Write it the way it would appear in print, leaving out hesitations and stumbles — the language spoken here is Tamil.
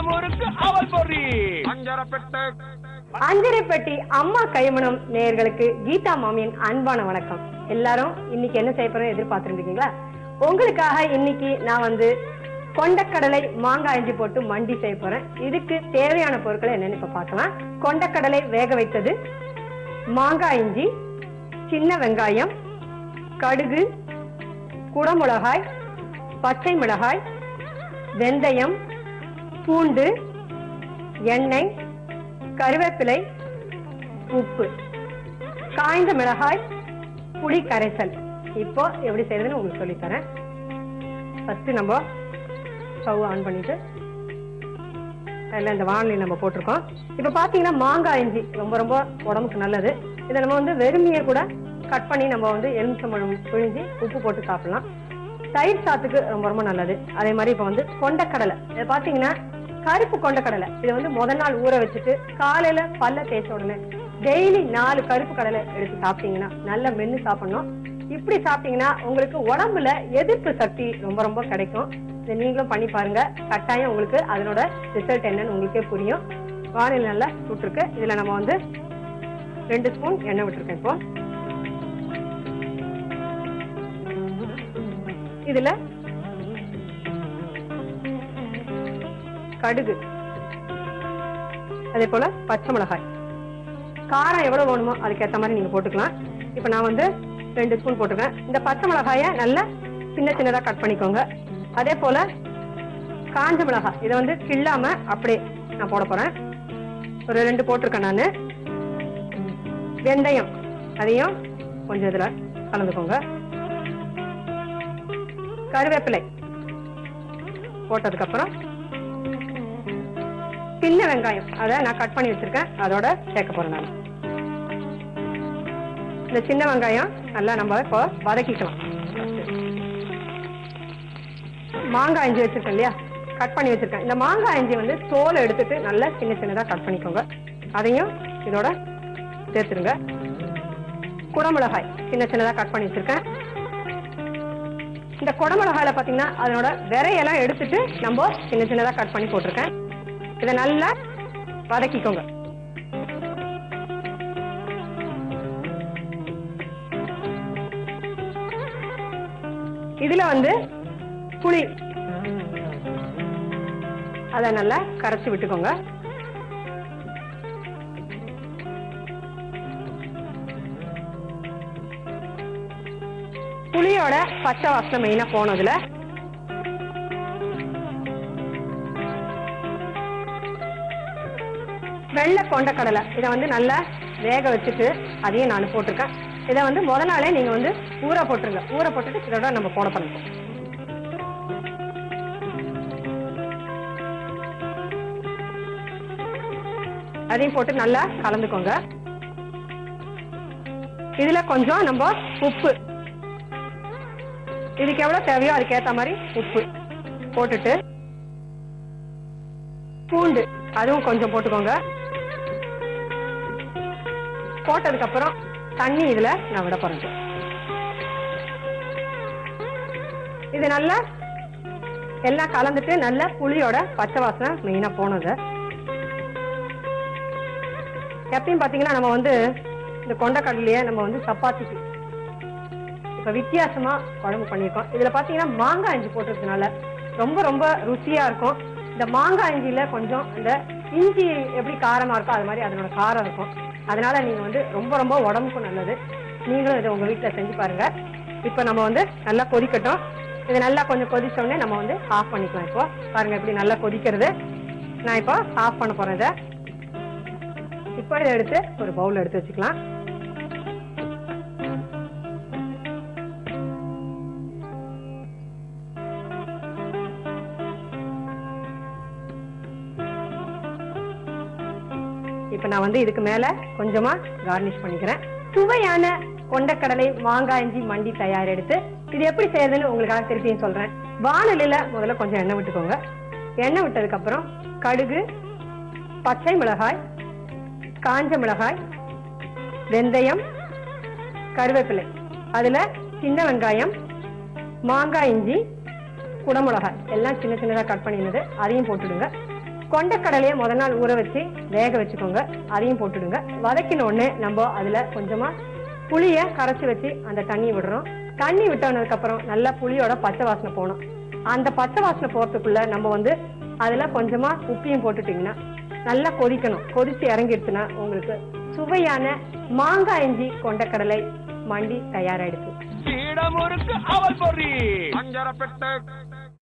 முறுக்கு அவல் பொரி அஞ்சரைப்பட்டி அம்மா கைமணம் நேயர்களுக்கு கீதா மாமியின் அன்பான வணக்கம். எல்லாரும் இன்னைக்கு என்ன செய்ய போறோம் எதிர்பார்த்துருக்கீங்களா? உங்களுக்காக இன்னைக்கு நான் வந்து கொண்டக்கடலை மாங்காய் இஞ்சி போட்டு மண்டி செய்ய போறேன். இதுக்கு தேவையான பொருட்களை என்னன்னு இப்ப பார்க்கலாம். கொண்டக்கடலை வேக வைத்தது, மாங்காய் இஞ்சி, சின்ன வெங்காயம், கடுகு, குடமிளகாய், பச்சை மிளகாய், வெந்தயம், பூண்டு, எண்ணெய், கருவேப்பிலை, உப்பு, காய்ந்த மிளகாய், புளி கரைசல். இப்போ எப்படி செய்யறதுன்னு உங்களுக்கு சொல்லித்தரேன். ஃபர்ஸ்ட் நம்ம ஸ்டவ் ஆன் பண்ணிட்டு அதில் இந்த வானொலி நம்ம போட்டிருக்கோம். இப்போ பார்த்தீங்கன்னா மாங்காய் இஞ்சி ரொம்ப ரொம்ப உடம்புக்கு நல்லது. இதை நம்ம வந்து வெறுமையை கூட கட் பண்ணி நம்ம வந்து எலுமிச்சம்பழம் பிழிஞ்சி உப்பு போட்டு சாப்பிடலாம். தயிர் சாத்துக்கு ரொம்ப ரொம்ப நல்லது. அதே மாதிரி இப்போ வந்து கொண்டக்கடலை, இதை பார்த்தீங்கன்னா கருப்பு கொண்டக்கடலை, இதை வந்து முதல் நாள் ஊற வச்சுட்டு காலையில பல்ல தேய்ச்ச உடனே டெய்லி 4 கருப்பு கடலை எடுத்து சாப்பிட்டீங்கன்னா நல்லா மென்னு சாப்பிடணும். இப்படி சாப்பிட்டீங்கன்னா உங்களுக்கு உடம்புல எதிர்ப்பு சக்தி ரொம்ப ரொம்ப கிடைக்கும். இதை நீங்களும் பண்ணி பாருங்க. கட்டாயம் உங்களுக்கு அதனோட ரிசல்ட் என்னன்னு உங்களுக்கே புரியும். வானிலை நல்லா சுட்டுருக்கு. இதுல நம்ம வந்து 2 ஸ்பூன் எண்ணெய் விட்டுருக்கேன். இப்போ இதுல கடுகு, அதே போல பச்சை மிளகாய், காரம் எவ்வளவு வேணுமோ அதுக்கேற்ற மாதிரி நீங்க போட்டுக்கலாம். இப்ப நான் வந்து 2 ஸ்பூன் போட்டுருக்கேன். இந்த பச்சை மிளகாய நல்லா சின்ன சின்னதா கட் பண்ணிக்கோங்க. அதே போல காஞ்ச மிளகாய், இதை வந்து கிள்ளாம அப்படியே நான் போட போறேன். ஒரு 2 போட்டிருக்கேன் நானு. வெந்தயம், அதையும் கொஞ்சம் இதுல கலந்துக்கோங்க. கருவேப்பிலை போட்டதுக்கு அப்புறம் சின்ன வெங்காயம், அதை நான் கட் பண்ணி வச்சிருக்கேன், அதோட சேர்க்க போறேன் நான். இந்த சின்ன வெங்காயம் நல்லா நம்ம இப்போ வதக்கிக்கலாம். மாங்காய் இஞ்சி வச்சிருக்கேன் இல்லையா, கட் பண்ணி வச்சிருக்கேன். இந்த மாங்காய் இஞ்சி வந்து தோலை எடுத்துட்டு நல்லா சின்ன சின்னதா கட் பண்ணிக்கோங்க. அதையும் இதோட சேர்த்துருங்க. குடமிளகாய் சின்ன சின்னதா கட் பண்ணி வச்சிருக்கேன். இந்த குடமிளகாயில பாத்தீங்கன்னா அதனோட விரையெல்லாம் எடுத்துட்டு நம்ம சின்ன சின்னதா கட் பண்ணி போட்டிருக்கேன். இதை நல்லா வதக்கிக்கோங்க. இதுல வந்து புளி, அதை நல்லா கரைச்சி விட்டுக்கோங்க. புளியோட பச்சை வாசனை மெயினா போனதுல வெள்ளை கொண்டக்கடலை, இதை வந்து நல்லா வேக வச்சுட்டு அதையும் நான் போட்டிருக்கேன். இதை வந்து முதல் நாளே நீங்க வந்து ஊற போட்டுருங்க. ஊற போட்டுட்டு இதோட நம்ம போட பண்ணிப்போம். அதையும் போட்டு நல்லா கலந்துக்கோங்க. இதுல கொஞ்சம் நம்ம உப்பு, இதுக்கு எவ்வளவு தேவையோ அதுக்கேற்ற மாதிரி உப்பு போட்டுட்டு, பூண்டு அதுவும் கொஞ்சம் போட்டுக்கோங்க. போட்டதுக்கு அப்புறம் தண்ணி இதுல நான் விட போறேன். இது நல்லா எல்லாம் கலந்துட்டு நல்ல புளியோட பச்சை வாசனை மெயினா போனது. எப்பயும் பாத்தீங்கன்னா நம்ம வந்து இந்த கொண்டக்கடலையே நம்ம வந்து சப்பாத்திக்கு இப்ப வித்தியாசமா குழம்பு பண்ணிருக்கோம். இதுல பாத்தீங்கன்னா மாங்காய் இஞ்சி போட்டுறதுனால ரொம்ப ரொம்ப ருசியா இருக்கும். இந்த மாங்காய் இஞ்சியில கொஞ்சம் இந்த இஞ்சி எப்படி காரமா இருக்கோ அது மாதிரி அதனோட காரம் இருக்கும். அதனால நீங்க வந்து ரொம்ப ரொம்ப உடம்புக்கும் நல்லது. நீங்களும் இதை உங்க வீட்டுல செஞ்சு பாருங்க. இப்ப நம்ம வந்து நல்லா கொதிக்கட்டும். இது நல்லா கொஞ்சம் கொதிச்ச உடனே நம்ம வந்து ஆஃப் பண்ணிக்கலாம். இப்போ பாருங்க எப்படி நல்லா கொதிக்கிறது. நான் இப்போ ஆஃப் பண்ண போறேன். இதை இப்போ இதை எடுத்து ஒரு பவுல் எடுத்து வச்சுக்கலாம். இப்ப நான் வந்து இதுக்கு மேல கொஞ்சமா கார்னிஷ் பண்ணிக்கிறேன். சுவையான கொண்டக்கடலை மாங்காய் இஞ்சி மண்டி தயார் எடுத்து இது எப்படி செய்யறதுன்னு உங்களுக்காக திருப்பியும் சொல்றேன். வானலில முதல்ல கொஞ்சம் எண்ணெய் விட்டுக்கோங்க. எண்ணெய் விட்டதுக்கு அப்புறம் கடுகு, பச்சை மிளகாய், காஞ்ச மிளகாய், வெந்தயம், கருவேப்பிலை, அதுல சின்ன வெங்காயம், மாங்காய் இஞ்சி, குடமிளகாய் எல்லாம் சின்ன சின்னதா கட் பண்ணினது அதையும் போட்டுடுங்க. கொண்டக்கடலையை முதல் நாள் ஊற வச்சு வேக வச்சுக்கோங்க, அதையும் போட்டுடுங்க. வதக்கின உடனே நம்ம அதுல கொஞ்சமா புளிய கரைச்சி வச்சு அந்த தண்ணி விடுறோம். தண்ணி விட்டோனதுக்கு அப்புறம் நல்லா புளியோட பச்சை வாசனை போகணும். அந்த பச்சை வாசனை போறதுக்குள்ள நம்ம அதுல கொஞ்சமா உப்பையும் போட்டுட்டீங்கன்னா நல்லா கொதிக்கணும். கொதிச்சு இறங்கிடுச்சுன்னா உங்களுக்கு சுவையான மாங்காய் இஞ்சி கொண்டக்கடலை மண்டி தயாராயிடுச்சு.